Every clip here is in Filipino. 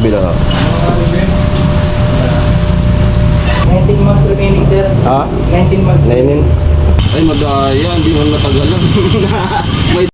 Kabila na. 19 months remaining, sir. Ha? 19 months. 19? Ay, madaya. Hindi man natagalan. May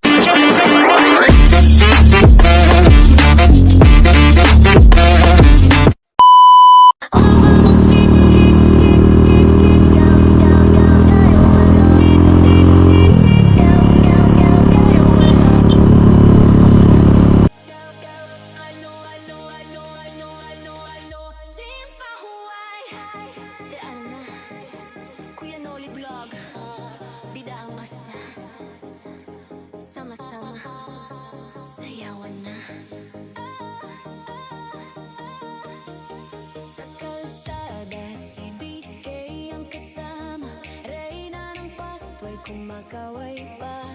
sama-sama sayawan na. Sa kalsada si BK ang kasama, reyna ng patway kumakaway pa.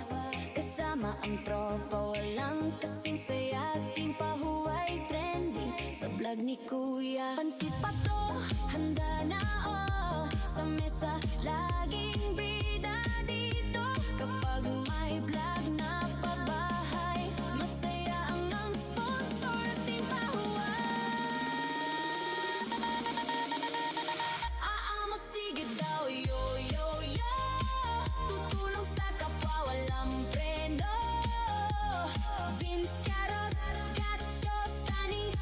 Kasama ang tropa, walang kasing saya, team pahuway trending sa vlog ni Kuya. Pansit pa to, handa na oh, sa mesa laging bida dito. Kapag may vlog na pabahay, masaya ang sponsor, team pahuway. Aamo sige daw, yo yo yo, tutulong sa kapwa walang preno. Vince Carrot, Gacho, Sunny,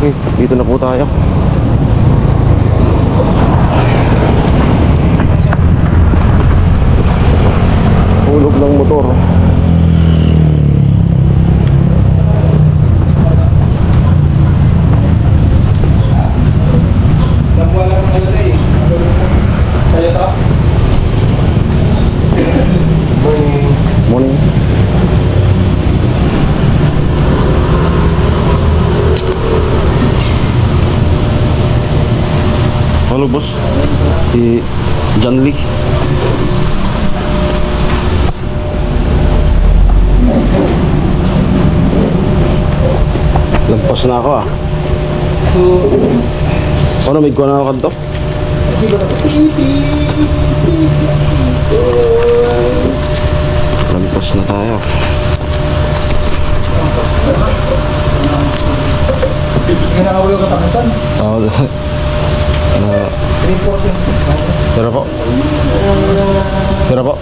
okay, dito na po tayo. Hulog ng motor. Nagwala ng alay. Kaya to? Morning. Halo bos, di John Lee. Lagpas na ako ah. So, Ano, may kuha na ako kanto? Lagpas na tayo. ginawalo ka tapusan? Oo. Tira po. Tira po.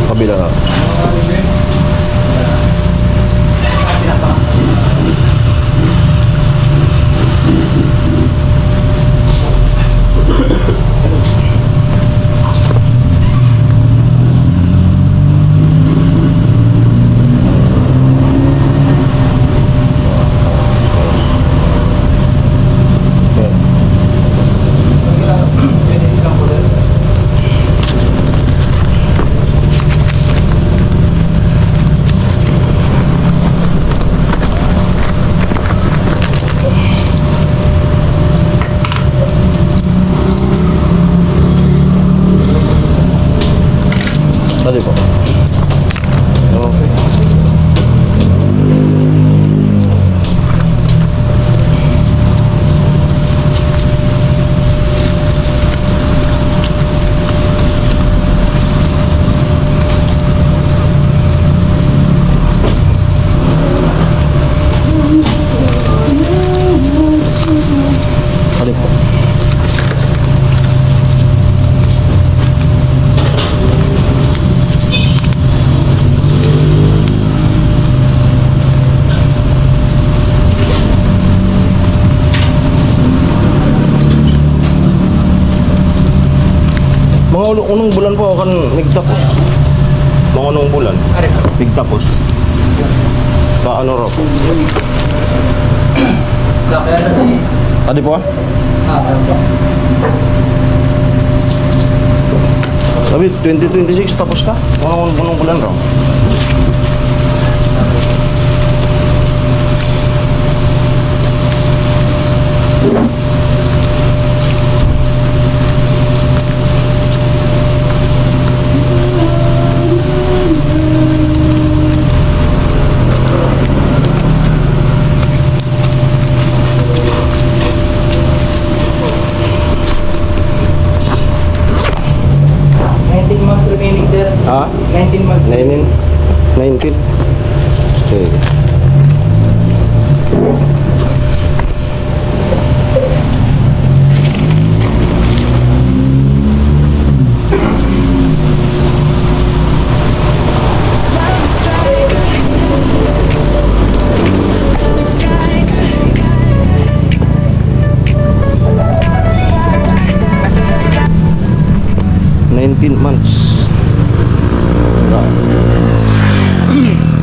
Kabila na. Tadi po. Okay. Tadi po. Mga unong bulan po kan nagtapos. Mga unong bulan. Nagtapos. Sa ano raw? Kaya sa Tadi po ah? Sabi, 2026 tapos na. Unang bulan raw. Months remaining, sir. Ah? 19 months. 19. Okay. Months.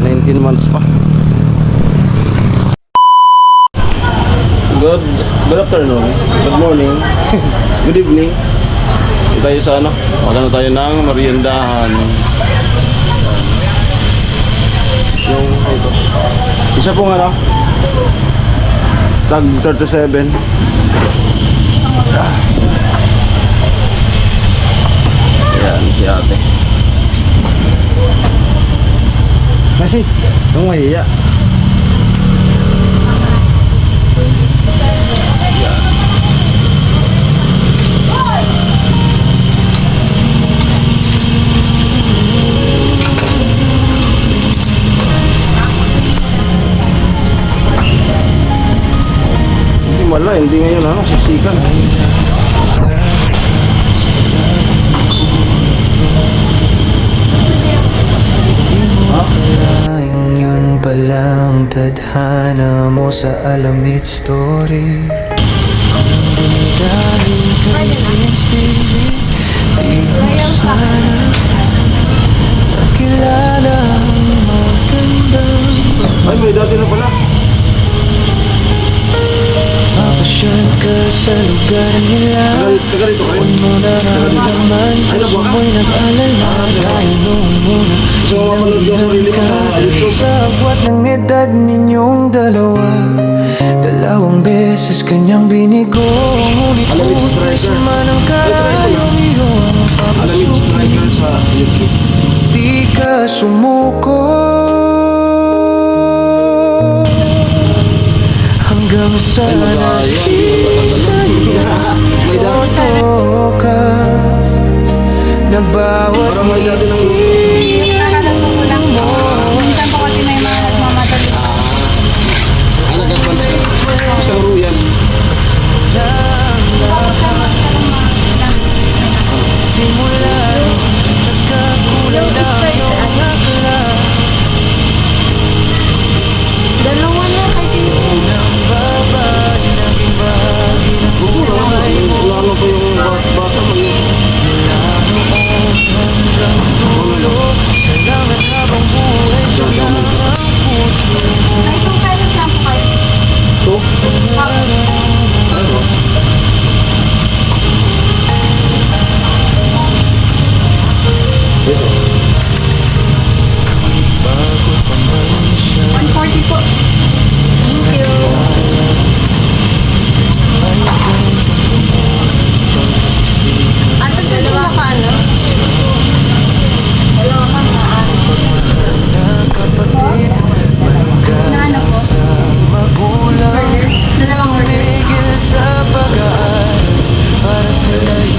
19 months pa. Good afternoon. Good morning. Good evening. Ito tayo sa ano? Magano tayo ng meriendahan. Yung ito. Isa pong ano? Tag 37. Ayan si ate. Ay, itong mahiya. Hindi wala, hindi ngayon ano, sisikan. Yun palang tadhana mo sa Alamit Story. Kundi dahil kay Vince TV, di mo sana nakilala ang magandang Ay, may dati na pala. mapasyal ka sa lugar nila. Taga rito kayo. Kung mo nararamdaman, puso mo'y nag-alala. Dahil noong muna So, mapanood yung sarili mo sa YouTube. sa agwat ng edad ninyong dalawa. Dalawang beses kanyang binigo, ngunit Alamit putis Striker. man ang karayong iyong Alamit papasukin. Striker sa YouTube. Di ka sumuko hanggang sa nakita niya. Totoo ka na bawat Parang may dati ng Nakakalagulang mo. Minsan po kasi may mga nagmamadali. Ay, nag-advance ka. Isang ruyan. simula nagkakulay na iyong akla. Dalawa na kay Tintin. Ang babae naging bahagi ng buhay mo. Lalo pa yung bata mo yun. Hanggang dulo sa langit habang buhay siya lang ang puso mo. Ay, kung pesos lang po kayo. Ito? Ano? Ito. Bago pa man siya 140 po. Thank you. At ang dalawa ka ano? Dalawa ka na kapatid, may galang sa magulang. Dalawang order. Tumigil sa pag-aaral para sila'y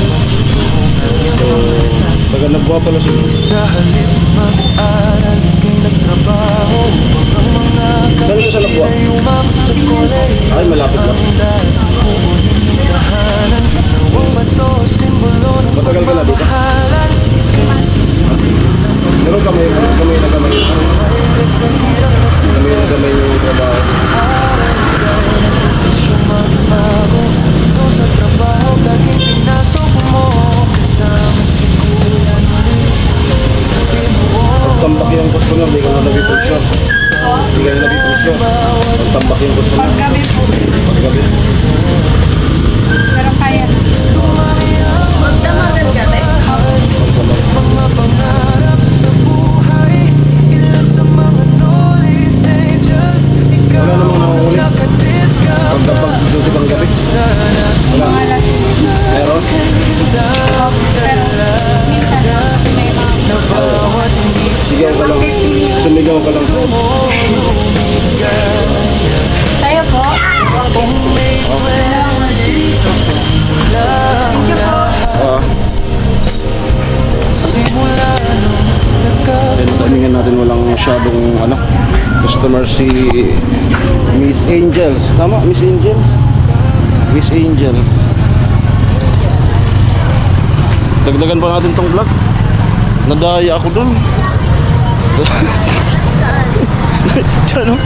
Taga nagbuha pala siya. sa halip mag-aral, ika'y nagtrabaho upang ang mga Saan ka sa nagbuha? ay umabot sa kolehiyo. Ay, malapit lang. Ang dahil kukunin yung tahanan, dalawang bato, simbolo ng Matagal ka na dito? pagmahalan. Pero kami na kamay. Sa hirap at sa Kami na kamay yung trabaho. desisyong magbago. Ito sa trabaho, laging pinasok mo. Kasama si Kuya Nuri. Pagtambak yung customer, hindi ka na nabipulsyon. Hindi ka na nabipulsyon. Pagtambak yung customer. Paggabi po. Paggabi. customer si Miss Angel. Tama, Miss Angel? Miss Angel. Dagdagan pa natin tong vlog. Nadaya ako dun. Diyan,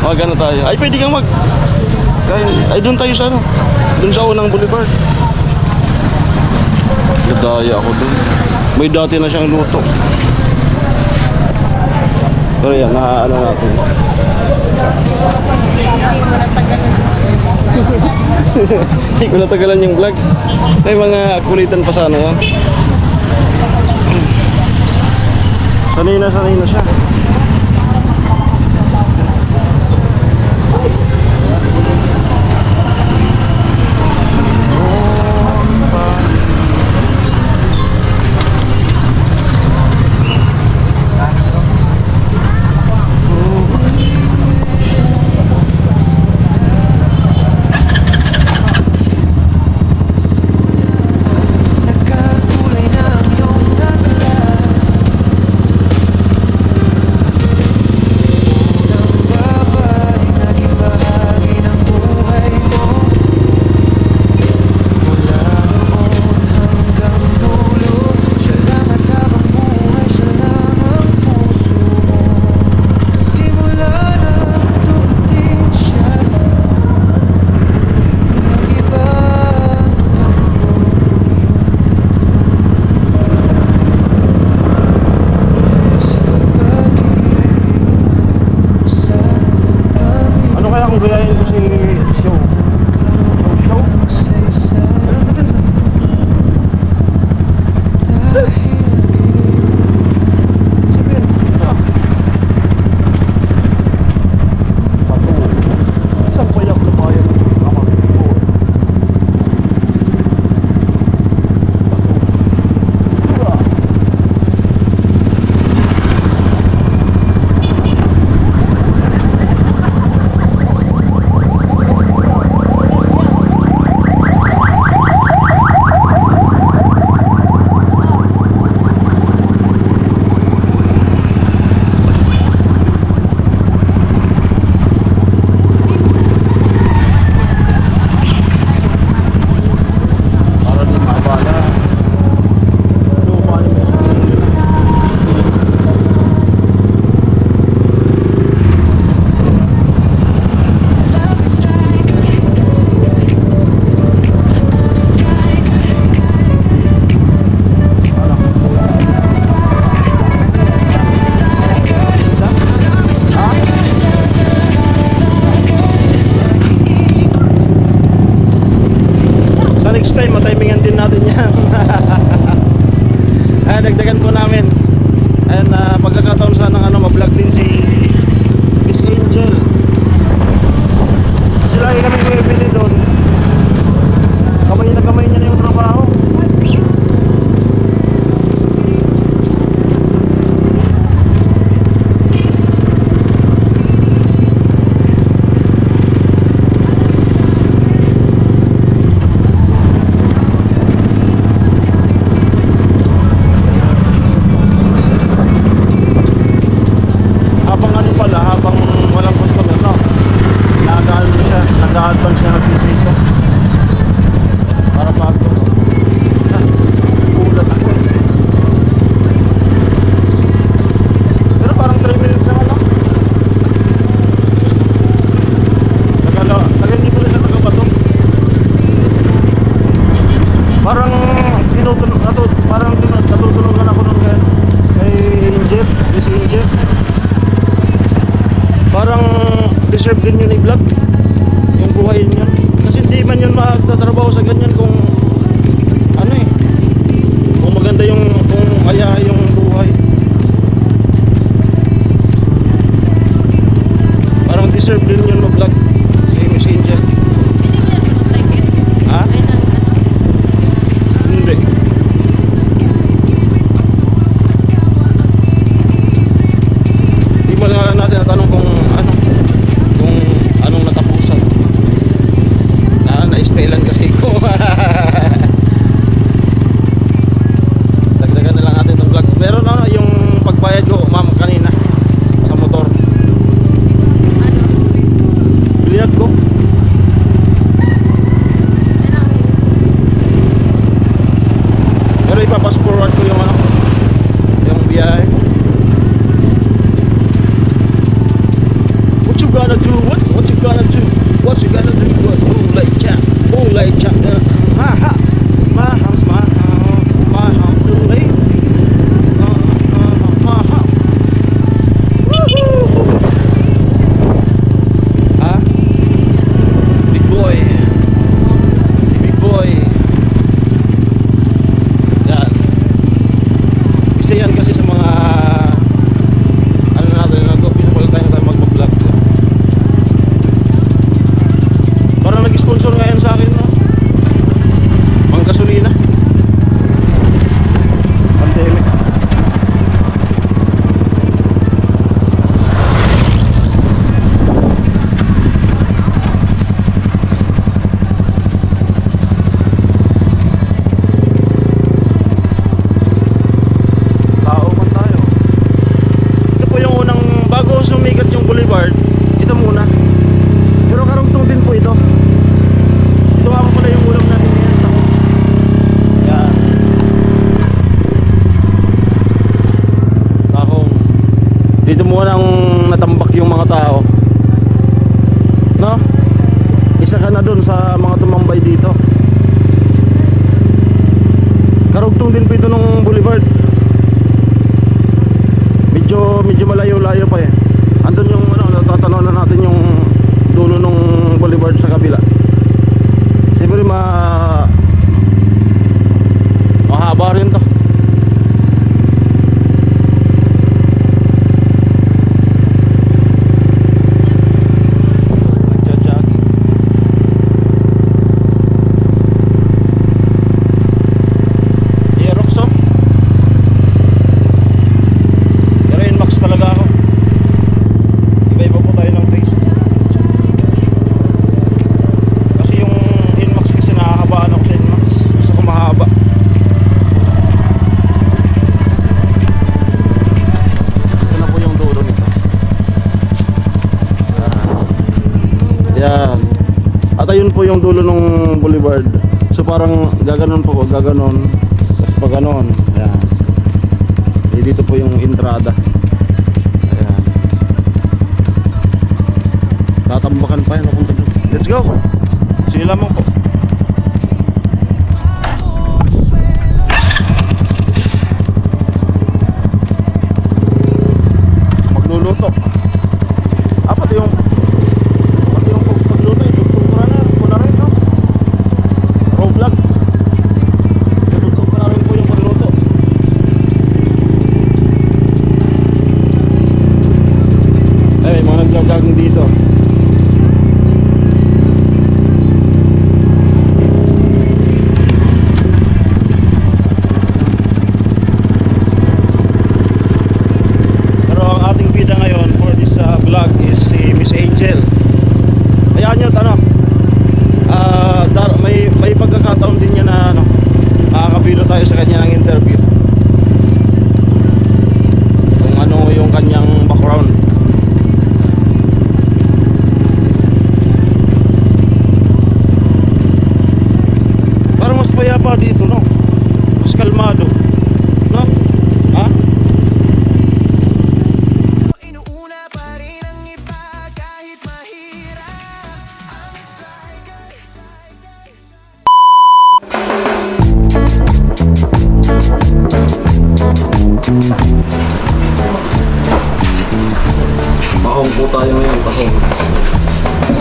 pag ano tayo. Ay, pwede kang ay, dun tayo sa ano. Dun sa unang boulevard. Nadaya ako dun. May dati na siyang luto. Pero yan, ano natin. Hindi ko natagalan yung vlog. May mga kulitan pa sana yan. Sanay na siya. Nagkakulay ng iyong dala. Unang babay, naging bahagi ng buhay mo. Mula noon hanggang dulo, siya lang at habang buhay, siya lang ang puso mo. Simula na dumating siya, nag-iba ang takbo ng iyong mula sa pag-ibig mo sa amin. Ano kaya kung gayahin ko si Show? Show? Isang payak na bayan ng kamang ito. Sura. Para di maabala. Ano ba yung sabihin nila? So next time, matimingan din natin yan. Ay, dagdagan po namin. And pagkakataon sana ma-vlog din si Miss Angel. Kasi lagi kami bumibili doon. Kamay na kamay niya na yung trabaho. Habang ano pala, habang walang customer, no? Nag-advance siya ng dito. Para pag ulat ako. Pero parang 3 minutes na ano? Tagal hindi ko na siya nagapatong. Parang natutulungan ako nung kay Angel, Miss Angel. Parang deserve din yun i-vlog yung buhay niya. Kasi hindi man yun magtatrabaho sa ganyan kung ano kung maganda kung kaya yung buhay. Parang deserve din yun mag-vlog si Miss Angel. Ha? Hindi. Hindi mo na natin natanong kung anong natapusan. Na-stylean kasi ko. Dagdagan na lang natin ng vlog. Meron yung pagbayad ko, ma'am, kanina sa motor. mga tao. No? Isa ka na dun sa mga tumambay dito. Karugtong din po ito ng boulevard. Medyo malayo-layo pa eh. Andun yung natatanaw na natin yung dulo ng boulevard sa kabila. Siyempre mahaba rin to. Nagja-jogging. Aerox oh. Pero Inmax talaga ako. Iba-iba po tayo ng taste. Kasi yung Inmax kasi nakakabaan ako sa Inmax. Gusto ko mahaba. Ito na po yung dulo nito. Yan. At ayun po yung dulo ng boulevard. So parang gaganon po, gaganon. Tapos pag ganon. Yan. Eh, dito po yung entrada. Ayan. Tatambakan pa yan. Let's go. Sige lamang po. Magluluto. Pati yung pagluto. Itutulong ko na rin, no? Raw vlog. Itutulong ko na rin po yung pagluto. Ay, may mga nagja-jogging dito. Pero ang ating bida ngayon for this vlog is si Miss Angel. Hayaan nyo, may pagkakataon din niya na makakabilo tayo sa kanya ng interview. Kung ano yung kanyang background. Parang mas payapa dito, no? Mas kalmado, no? Ha? Inuuna pa rin ang iba kahit mahirap. Pahong po tayo ngayon, pahong.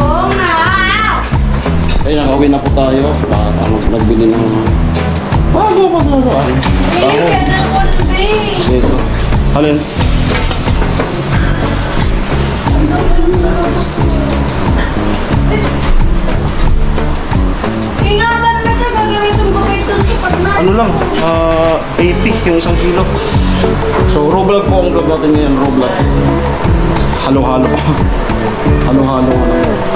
Oo nga! Ay, nakawin na po tayo. Nagbili ng pahong. Bili ka na konti! Dito. Halin? Ingaban mo siya, gagamitin ko kayo sa pagmahal. Ano lang, 80 yung isang kilo. So, raw vlog po ang vlog natin ngayon, raw vlog. Halo-halo pa. Halo-halo.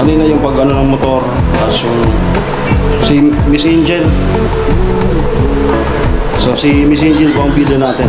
Kanina yung pag ano ng motor, tapos yung si Miss Angel. So, si Miss Angel po ang video natin.